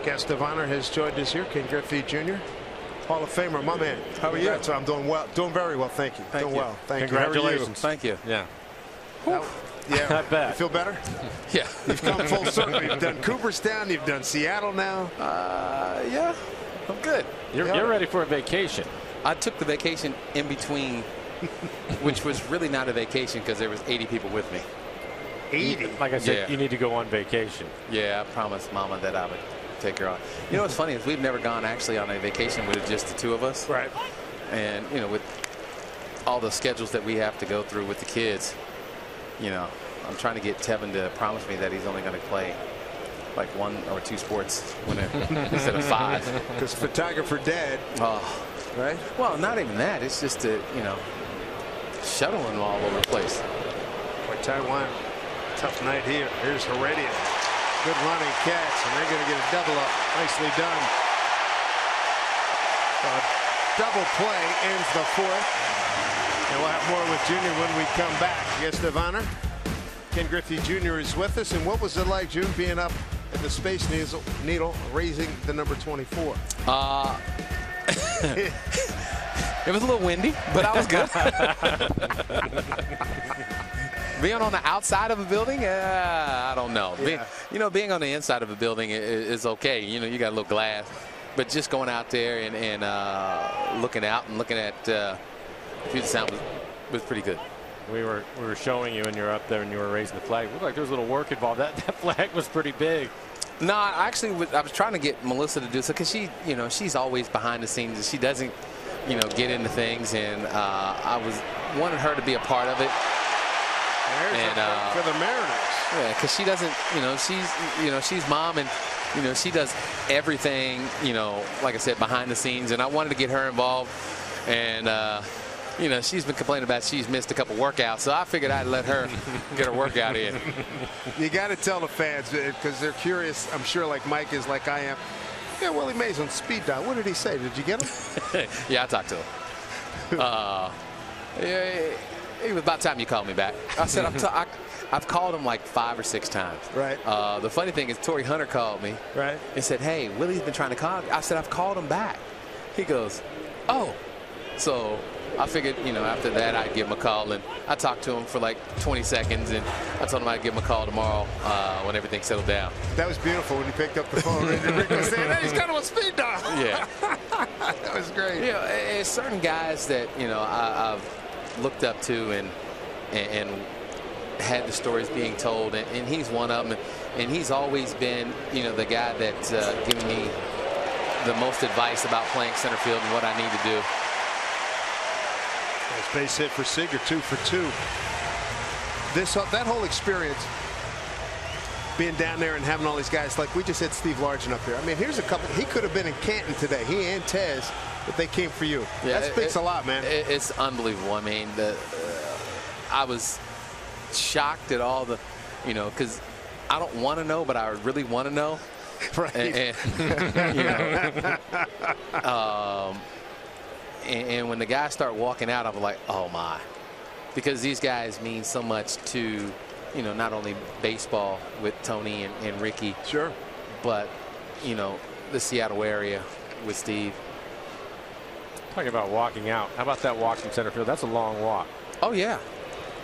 Guest of honor has joined us here, Ken Griffey Jr., Hall of Famer, my man. How are you? So I'm doing well, doing very well, thank you. Doing well, thank you. Congratulations. Thank you. Yeah. Yeah, not bad. You feel better? Yeah. You've come full circle. You've done Cooperstown. You've done Seattle now. Yeah, I'm good. You're ready for a vacation. I took the vacation in between, which was really not a vacation because there was 80 people with me. 80? Like I said, Yeah. you need to go on vacation. Yeah, I promised Mama that I would take her on. You know what's funny is we've never gone actually on a vacation with just the two of us. Right. And, you know, with all the schedules that we have to go through with the kids, you know, I'm trying to get Tevin to promise me that he's only going to play like 1 or 2 sports instead of 5. Because photographer dad. Oh, right. Well, not even that. It's just to, you know, shuttling all over the place. For Taiwan, tough night here. Here's Heredia. Good running catch, and they're going to get a double up. Nicely done. Double play ends the 4th. And we'll have more with Junior when we come back. Guest of honor, Ken Griffey Jr. is with us. And what was it like, June, being up at the Space Needle raising the number 24? It was a little windy, but I was good. Being on the outside of a building, I don't know. Yeah. Being on the inside of a building is okay. You know, you got a little glass, but just going out there and looking out and looking at Puget Sound was pretty good. We were showing you, and you're up there and you were raising the flag. It looked like there was a little work involved. That flag was pretty big. No, I was trying to get Melissa to do so because she's always behind the scenes. She doesn't, get into things, and I wanted her to be a part of it. There's for the Mariners. Yeah, because she doesn't, she's mom, and she does everything, like I said, behind the scenes, and I wanted to get her involved, and she's been complaining about she's missed a couple workouts, so I figured I'd let her get her workout in. You got to tell the fans because they're curious. I'm sure, like Mike is, like I am. Yeah, Willie Mays on speed dial. What did he say? Did you get him? Yeah, I talked to him. It was about time you called me back. I said I've called him like 5 or 6 times. Right. The funny thing is, Torrey Hunter called me. Right. And said, "Hey, Willie's been trying to call." I said, "I've called him back." He goes, "Oh." So I figured, after that I'd give him a call, and I talked to him for like 20 seconds, and I told him I'd give him a call tomorrow when everything settled down. That was beautiful when you picked up the phone and Rico said, "Hey, he's got him on speed dial." Yeah. That was great. It's certain guys that I've looked up to and had the stories being told, and he's one of them, and he's always been the guy that's given me the most advice about playing center field and what I need to do. Nice base hit for Seager, 2 for 2. That whole experience, being down there and having all these guys, like we just had Steve Largent up here. I mean, here's a couple. He could have been in Canton today. He and Tez, but they came for you. Yeah, that speaks a lot, man. It's unbelievable. I mean, I was shocked at all the, because I don't want to know, but I really want to know. Right. And when the guys start walking out, I'm like, oh my, because these guys mean so much to, not only baseball with Tony and Ricky, sure, but the Seattle area with Steve. Talking about walking out. How about that walk in center field? That's a long walk. Oh yeah,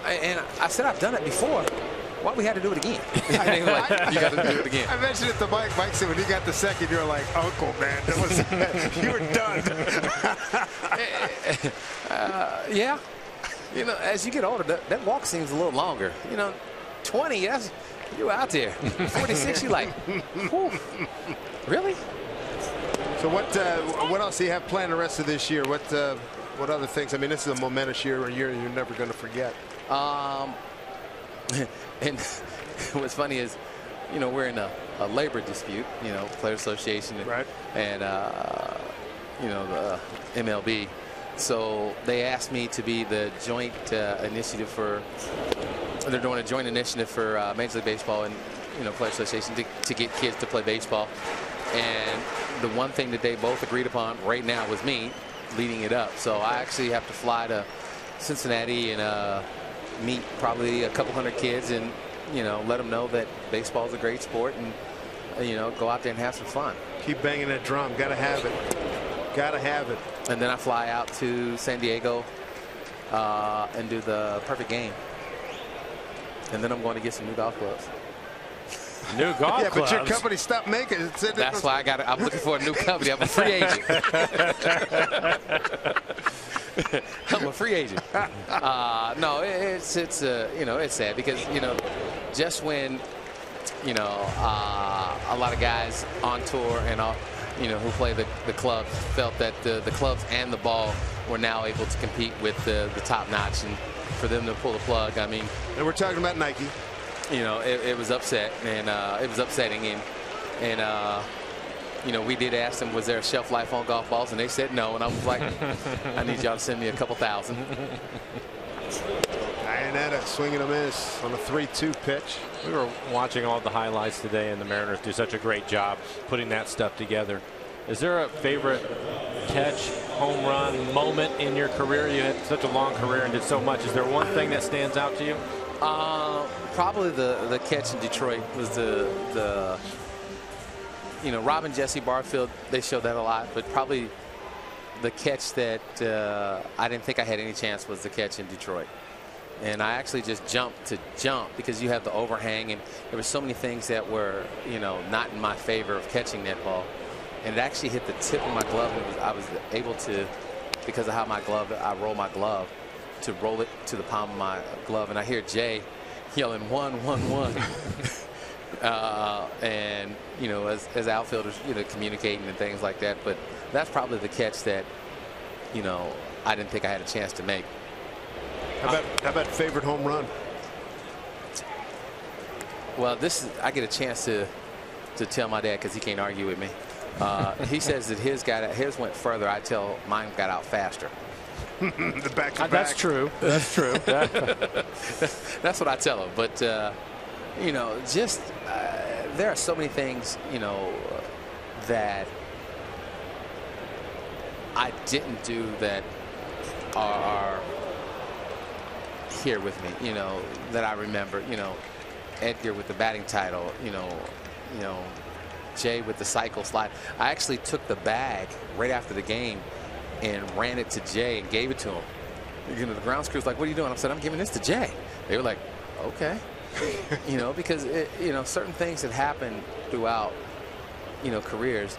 and I said I've done it before. Why we had to do it again? You got to do it again. I mentioned it to Mike. Mike said when you got the second, you're like, "Uncle, man, you were done." Yeah. As you get older, that walk seems a little longer. 20, you out there. 46, you like, whew, really? So what else do you have planned the rest of this year? What other things? I mean, this is a momentous year, a year you're never going to forget. And what's funny is, we're in a labor dispute, Players Association, right, and the MLB. So they asked me to be the joint initiative for. They're doing a joint initiative for Major League Baseball and Players Association to get kids to play baseball. And the one thing that they both agreed upon right now was me leading it up. So I actually have to fly to Cincinnati and meet probably a couple hundred kids and let them know that baseball is a great sport, and you know, go out there and have some fun. Keep banging that drum. Got to have it. Got to have it. And then I fly out to San Diego and do the perfect game. And then I'm going to get some new golf clubs. New golf yeah, clubs. but your company stopped making it. That's why I'm looking for a new company. I'm a free agent. I'm a free agent. No, it's you know, it's sad because, you know, just when, you know, a lot of guys on tour and all, you know, who play the clubs felt that the clubs and the ball were now able to compete with the top notch, and for them to pull the plug, I mean. And we're talking about Nike. You know, it was upset, and it was upsetting, and you know, we did ask them, was there a shelf life on golf balls, and they said no, and I was like, I need y'all to send me a couple thousand. Iannetta swinging a miss on a 3-2 pitch. We were watching all the highlights today, and the Mariners do such a great job putting that stuff together. Is there a favorite catch, home run moment in your career? You had such a long career and did so much. Is there one thing that stands out to you? Probably the catch in Detroit was the you know, Robin Jesse Barfield, they showed that a lot, but probably the catch that I didn't think I had any chance was the catch in Detroit. And I actually just jumped to jump because you have the overhang, and there were so many things that were, you know, not in my favor of catching that ball. And it actually hit the tip of my glove, and I was able to, because of how I roll my glove, to roll it to the palm of my glove. And I hear Jay yelling 1, 1, 1. And, you know, as outfielders, you know, communicating and things like that. But that's probably the catch that, you know, I didn't think I had a chance to make. How about favorite home run? Well, I get a chance to tell my dad, because he can't argue with me. He says that his went further. I tell mine got out faster. The back-to-back. That's true. That's true. That's what I tell him. But you know, just there are so many things, you know, that I didn't do that are here with me, you know, that I remember. You know, Edgar with the batting title, you know, Jay with the cycle slide. I actually took the bag right after the game and ran it to Jay and gave it to him. You know, the grounds crew was like, "What are you doing?" I said, "I'm giving this to Jay." They were like, "Okay." You know, because you know, certain things that happen throughout, you know, careers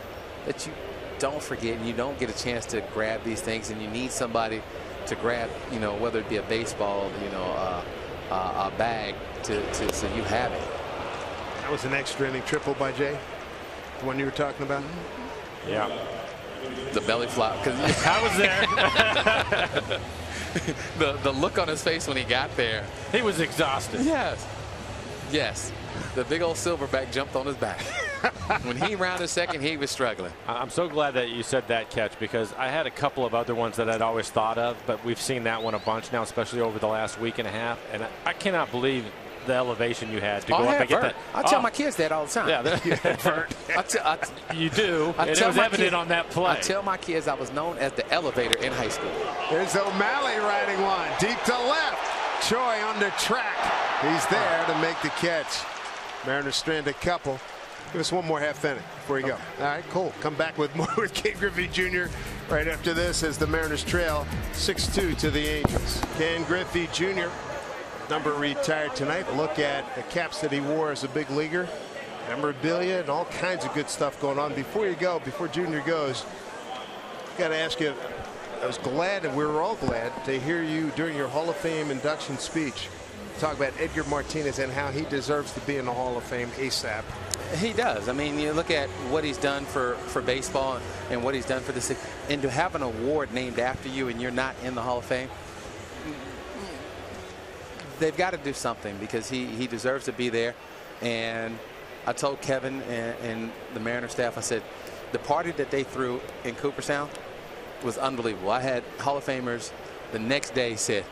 that you don't forget, and you don't get a chance to grab these things, and you need somebody to grab, you know, whether it be a baseball, you know, a bag so you have it. That was an extra inning triple by Jay, the one you were talking about. Yeah. The belly flop, because I was there. the look on his face when he got there. He was exhausted. Yes. Yes. The big old silverback jumped on his back. When he rounded second, he was struggling. I'm so glad that you said that catch, because I had a couple of other ones that I'd always thought of, but we've seen that one a bunch now, especially over the last week and a half. And I cannot believe the elevation you had to go up and get that. I tell my kids that all the time. Yeah, you do. And it was evident on that play. I tell my kids I was known as the elevator in high school. There's O'Malley riding one deep to left. Choi under track. He's there to make the catch. Mariners strand a couple. Give us one more half inning before you go. All right, cool. Come back with more with Ken Griffey Jr. right after this as the Mariners trail 6-2 to the Angels. Ken Griffey Jr. number retired tonight. Look at the caps that he wore as a big leaguer, memorabilia, and all kinds of good stuff going on. Before you go, before Junior goes, got to ask you, I was glad, and we were all glad, to hear you during your Hall of Fame induction speech talk about Edgar Martinez and how he deserves to be in the Hall of Fame ASAP. He does. I mean, you look at what he's done for baseball and what he's done for the city, and to have an award named after you and you're not in the Hall of Fame, they've got to do something, because he deserves to be there. And I told Kevin and the Mariner staff, I said, the party that they threw in Cooperstown was unbelievable. I had Hall of Famers the next day said,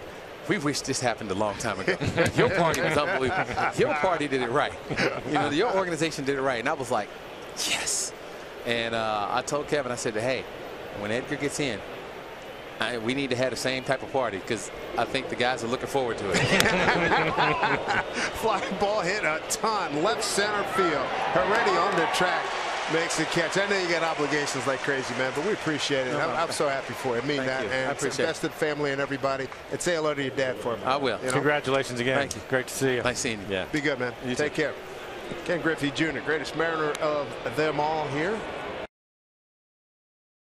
"We wish this happened a long time ago." Your party was unbelievable. Your party did it right. You know, your organization did it right. And I was like, yes. And I told Kevin, I said, hey, when Edgar gets in, we need to have the same type of party because I think the guys are looking forward to it. Fly ball hit a ton. Left center field. Already on the track. Makes the catch. I know you got obligations like crazy, man, but we appreciate it. I'm so happy for you. I mean that. And I appreciate it. Invested family and everybody. And say hello to your dad for me. I will. You know? Congratulations again. Thank you. Great to see you. Nice seeing you. Yeah. Be good, man. You Take too. care. Ken Griffey Jr., greatest Mariner of them all here.